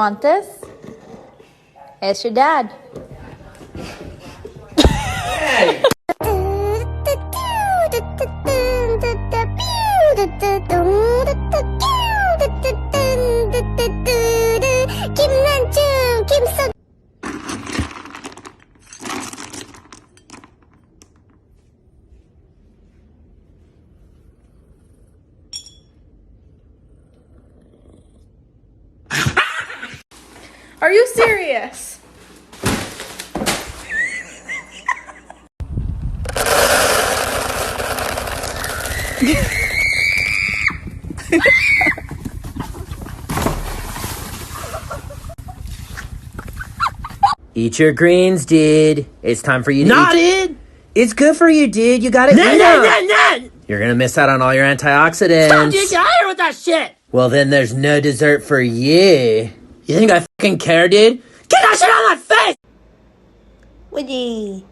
Want this? It's your dad. Hey! Are you serious? Eat your greens, dude. It's time for you to Not eat. it! It's good for you, dude. You gotta eat them. Nah! You're gonna miss out on all your antioxidants. Stop, dude! Get out of here with that shit! Well, then there's no dessert for you. You think I fucking care, dude? Get that shit on my face! Woody.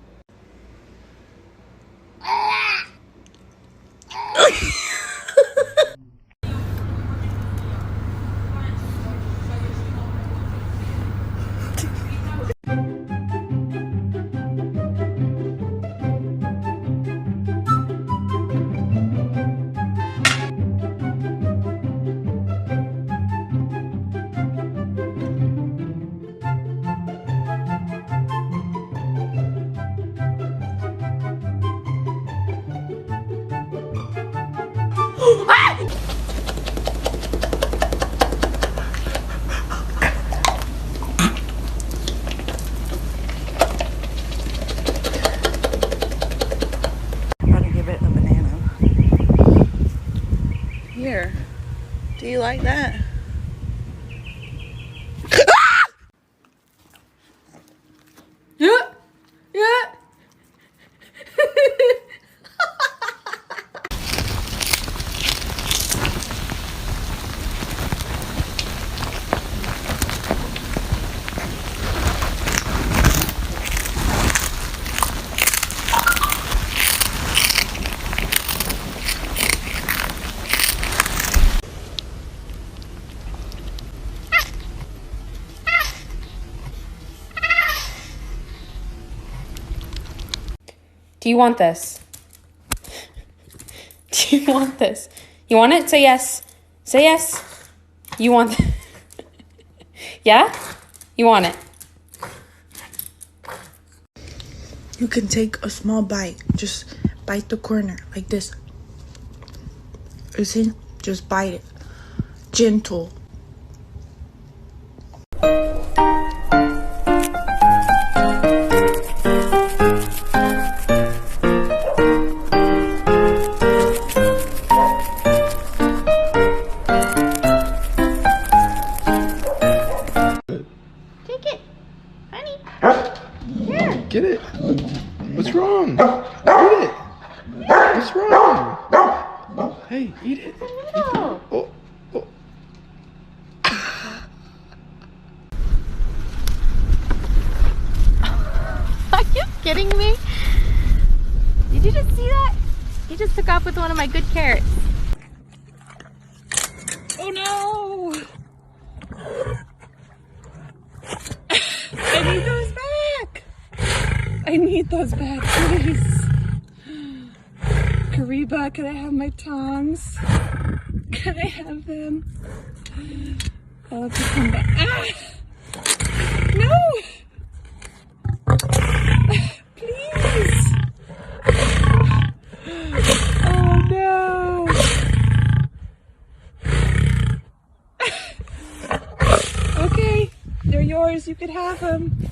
Here. Do you like that? Yeah. Yeah. Do you want this? Do you want this? You want it? Say yes. Say yes. You want it? Yeah? You want it? You can take a small bite. Just bite the corner like this. You see? Just bite it. Gentle. Get it. What's wrong? Get it. What's wrong? Hey, eat it. Oh, oh. Are you kidding me? Did you just see that? He just took off with one of my good carrots. Oh no! I need those back! I need those back, please. Kariba, can I have my tongs? Can I have them? I'll have to come back. Ah! No! Please! Oh no! Okay, they're yours. You could have them.